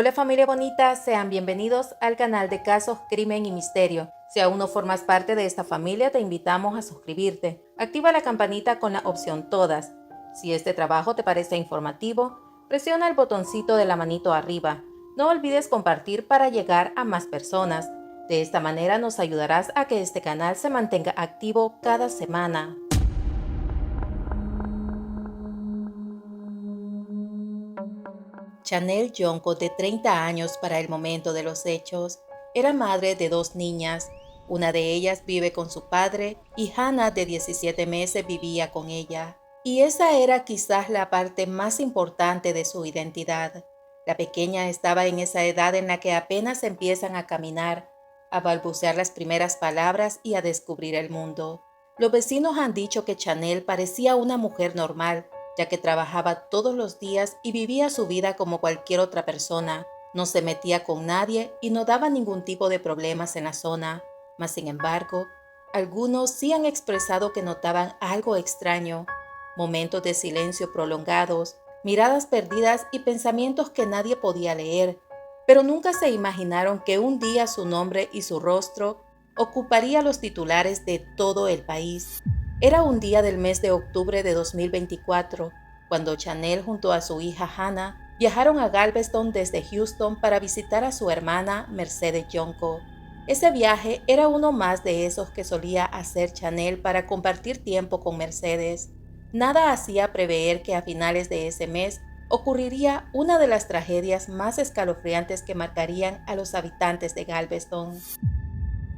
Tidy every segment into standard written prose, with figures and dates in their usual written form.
Hola familia bonita, sean bienvenidos al canal de Casos, Crimen y Misterio. Si aún no formas parte de esta familia, te invitamos a suscribirte. Activa la campanita con la opción Todas. Si este trabajo te parece informativo, presiona el botoncito de la manito arriba. No olvides compartir para llegar a más personas. De esta manera nos ayudarás a que este canal se mantenga activo cada semana. Chanel Yonko, de 30 años para el momento de los hechos, era madre de dos niñas. Una de ellas vive con su padre y Hannah, de 17 meses, vivía con ella. Y esa era quizás la parte más importante de su identidad. La pequeña estaba en esa edad en la que apenas empiezan a caminar, a balbucear las primeras palabras y a descubrir el mundo. Los vecinos han dicho que Chanel parecía una mujer normal, ya que trabajaba todos los días y vivía su vida como cualquier otra persona. No se metía con nadie y no daba ningún tipo de problemas en la zona. Mas, sin embargo, algunos sí han expresado que notaban algo extraño: momentos de silencio prolongados, miradas perdidas y pensamientos que nadie podía leer, pero nunca se imaginaron que un día su nombre y su rostro ocuparía los titulares de todo el país. Era un día del mes de octubre de 2024, cuando Chanel junto a su hija Hannah viajaron a Galveston desde Houston para visitar a su hermana Mercedes Yonko. Ese viaje era uno más de esos que solía hacer Chanel para compartir tiempo con Mercedes. Nada hacía prever que a finales de ese mes ocurriría una de las tragedias más escalofriantes que marcarían a los habitantes de Galveston.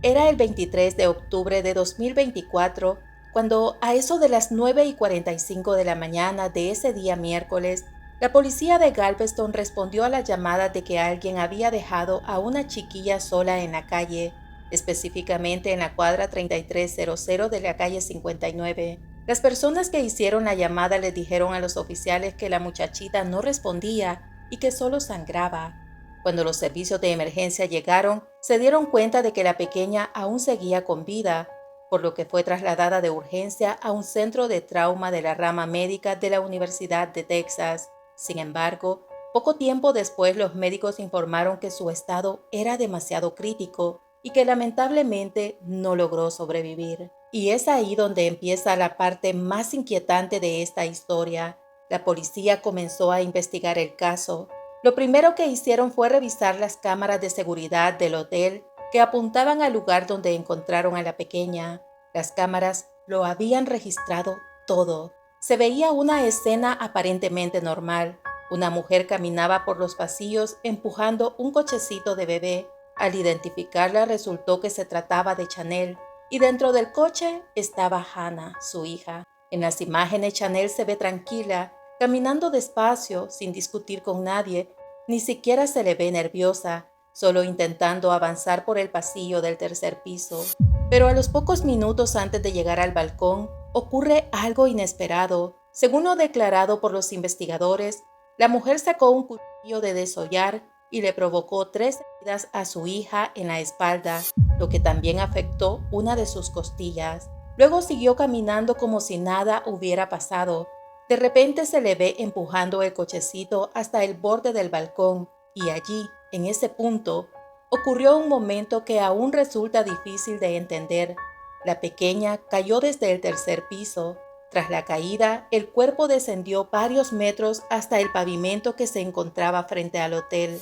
Era el 23 de octubre de 2024, cuando a eso de las 9:45 de la mañana de ese día miércoles, la policía de Galveston respondió a la llamada de que alguien había dejado a una chiquilla sola en la calle, específicamente en la cuadra 3300 de la calle 59. Las personas que hicieron la llamada le dijeron a los oficiales que la muchachita no respondía y que solo sangraba. Cuando los servicios de emergencia llegaron, se dieron cuenta de que la pequeña aún seguía con vida, por lo que fue trasladada de urgencia a un centro de trauma de la rama médica de la Universidad de Texas. Sin embargo, poco tiempo después los médicos informaron que su estado era demasiado crítico y que lamentablemente no logró sobrevivir. Y es ahí donde empieza la parte más inquietante de esta historia. La policía comenzó a investigar el caso. Lo primero que hicieron fue revisar las cámaras de seguridad del hotel que apuntaban al lugar donde encontraron a la pequeña. Las cámaras lo habían registrado todo. Se veía una escena aparentemente normal. Una mujer caminaba por los pasillos empujando un cochecito de bebé. Al identificarla resultó que se trataba de Chanel, y dentro del coche estaba Hannah, su hija. En las imágenes Chanel se ve tranquila, caminando despacio, sin discutir con nadie. Ni siquiera se le ve nerviosa, solo intentando avanzar por el pasillo del tercer piso. Pero a los pocos minutos antes de llegar al balcón, ocurre algo inesperado. Según lo declarado por los investigadores, la mujer sacó un cuchillo de desollar y le provocó 3 heridas a su hija en la espalda, lo que también afectó una de sus costillas. Luego siguió caminando como si nada hubiera pasado. De repente se le ve empujando el cochecito hasta el borde del balcón, y allí, en ese punto, ocurrió un momento que aún resulta difícil de entender. La pequeña cayó desde el tercer piso. Tras la caída, el cuerpo descendió varios metros hasta el pavimento que se encontraba frente al hotel.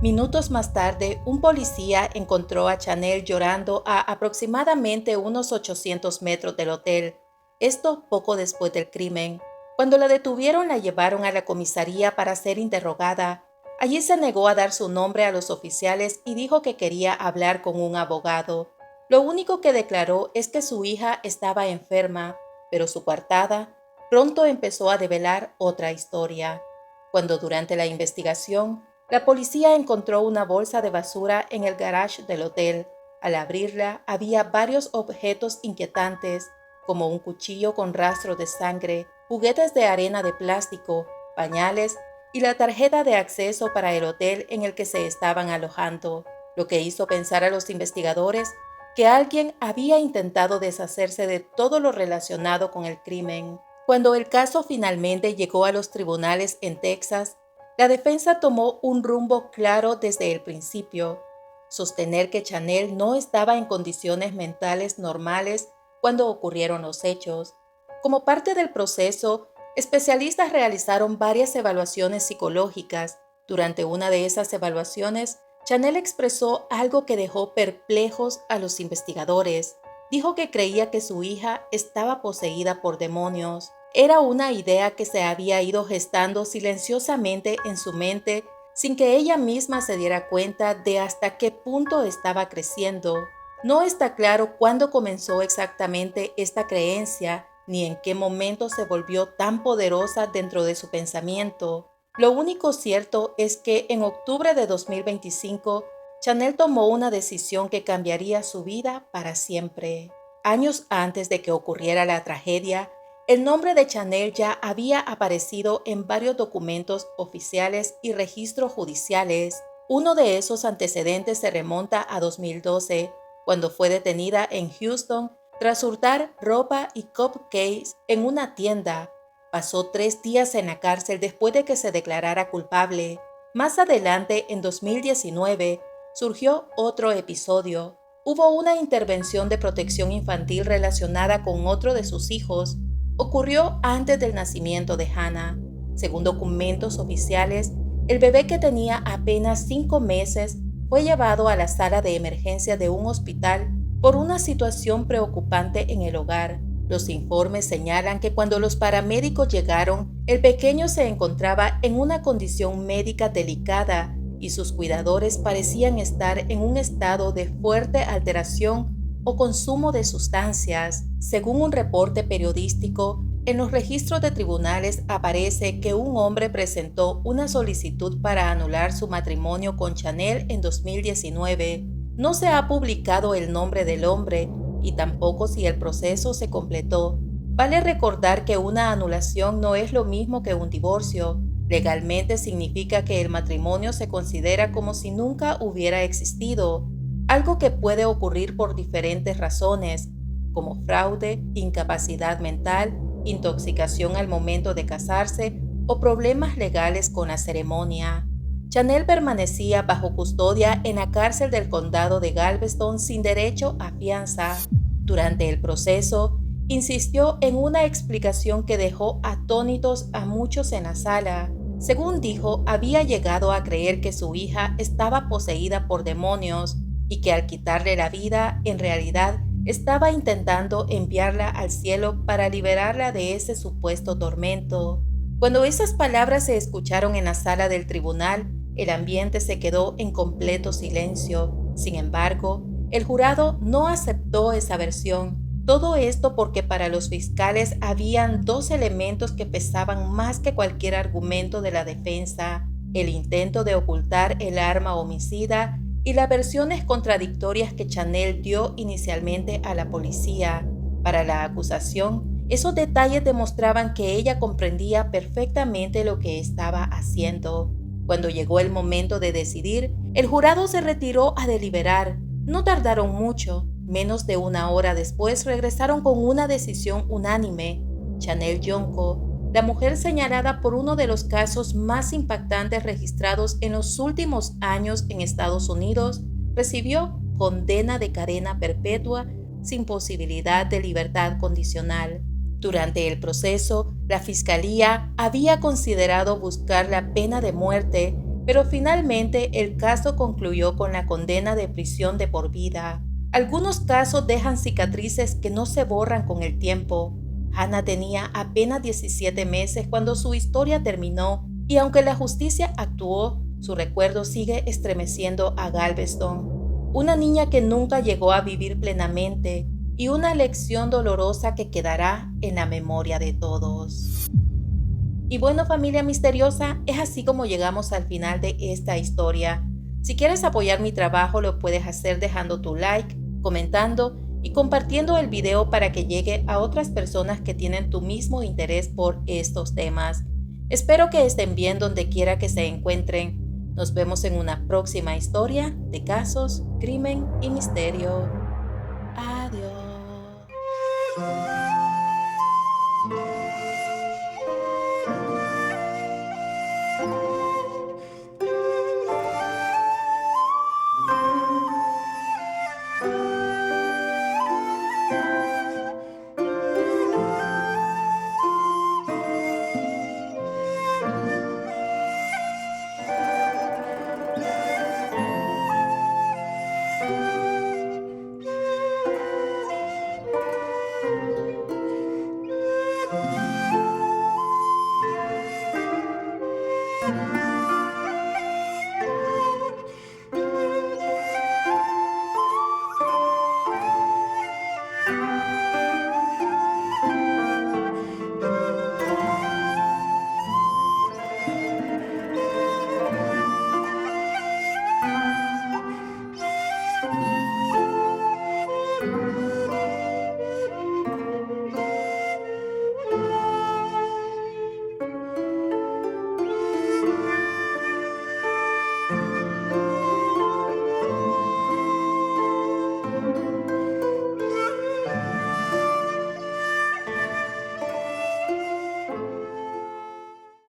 Minutos más tarde, un policía encontró a Chanel llorando a aproximadamente unos 800 metros del hotel. Esto poco después del crimen. Cuando la detuvieron, la llevaron a la comisaría para ser interrogada. Allí se negó a dar su nombre a los oficiales y dijo que quería hablar con un abogado. Lo único que declaró es que su hija estaba enferma, pero su coartada pronto empezó a develar otra historia. Cuando durante la investigación, la policía encontró una bolsa de basura en el garage del hotel. Al abrirla, había varios objetos inquietantes, como un cuchillo con rastro de sangre, juguetes de arena de plástico, pañales y la tarjeta de acceso para el hotel en el que se estaban alojando, lo que hizo pensar a los investigadores que alguien había intentado deshacerse de todo lo relacionado con el crimen. Cuando el caso finalmente llegó a los tribunales en Texas, La defensa tomó un rumbo claro desde el principio: sostener que Chanel no estaba en condiciones mentales normales cuando ocurrieron los hechos. Como parte del proceso, especialistas realizaron varias evaluaciones psicológicas. Durante una de esas evaluaciones, Chanel expresó algo que dejó perplejos a los investigadores. Dijo que creía que su hija estaba poseída por demonios. Era una idea que se había ido gestando silenciosamente en su mente sin que ella misma se diera cuenta de hasta qué punto estaba creciendo. No está claro cuándo comenzó exactamente esta creencia, ni en qué momento se volvió tan poderosa dentro de su pensamiento. Lo único cierto es que en octubre de 2025, Chanel tomó una decisión que cambiaría su vida para siempre. Años antes de que ocurriera la tragedia, el nombre de Chanel ya había aparecido en varios documentos oficiales y registros judiciales. Uno de esos antecedentes se remonta a 2012, cuando fue detenida en Houston tras hurtar ropa y cupcakes en una tienda. Pasó 3 días en la cárcel después de que se declarara culpable. Más adelante, en 2019, surgió otro episodio. Hubo una intervención de protección infantil relacionada con otro de sus hijos. Ocurrió antes del nacimiento de Hannah. Según documentos oficiales, el bebé, que tenía apenas 5 meses, fue llevado a la sala de emergencia de un hospital por una situación preocupante en el hogar. Los informes señalan que cuando los paramédicos llegaron, el pequeño se encontraba en una condición médica delicada y sus cuidadores parecían estar en un estado de fuerte alteración o consumo de sustancias. Según un reporte periodístico, en los registros de tribunales aparece que un hombre presentó una solicitud para anular su matrimonio con Chanel en 2019. No se ha publicado el nombre del hombre y tampoco si el proceso se completó. Vale recordar que una anulación no es lo mismo que un divorcio. Legalmente significa que el matrimonio se considera como si nunca hubiera existido, algo que puede ocurrir por diferentes razones, como fraude, incapacidad mental, intoxicación al momento de casarse o problemas legales con la ceremonia. Chanel permanecía bajo custodia en la cárcel del condado de Galveston sin derecho a fianza. Durante el proceso, insistió en una explicación que dejó atónitos a muchos en la sala. Según dijo, había llegado a creer que su hija estaba poseída por demonios y que al quitarle la vida, en realidad estaba intentando enviarla al cielo para liberarla de ese supuesto tormento. Cuando esas palabras se escucharon en la sala del tribunal, el ambiente se quedó en completo silencio. Sin embargo, el jurado no aceptó esa versión. Todo esto porque para los fiscales habían 2 elementos que pesaban más que cualquier argumento de la defensa: el intento de ocultar el arma homicida y las versiones contradictorias que Chanel dio inicialmente a la policía. Para la acusación, esos detalles demostraban que ella comprendía perfectamente lo que estaba haciendo. Cuando llegó el momento de decidir, el jurado se retiró a deliberar. No tardaron mucho. Menos de 1 hora después regresaron con una decisión unánime. Chanel Yonko, la mujer señalada por uno de los casos más impactantes registrados en los últimos años en Estados Unidos, recibió condena de cadena perpetua sin posibilidad de libertad condicional. Durante el proceso, la fiscalía había considerado buscar la pena de muerte, pero finalmente el caso concluyó con la condena de prisión de por vida. Algunos casos dejan cicatrices que no se borran con el tiempo. Hannah tenía apenas 17 meses cuando su historia terminó, y aunque la justicia actuó, su recuerdo sigue estremeciendo a Galveston. Una niña que nunca llegó a vivir plenamente, y una lección dolorosa que quedará en la memoria de todos. Y bueno, familia misteriosa, es así como llegamos al final de esta historia. Si quieres apoyar mi trabajo, lo puedes hacer dejando tu like, comentando y compartiendo el video para que llegue a otras personas que tienen tu mismo interés por estos temas. Espero que estén bien donde quiera que se encuentren. Nos vemos en una próxima historia de casos, crimen y misterio. Adiós.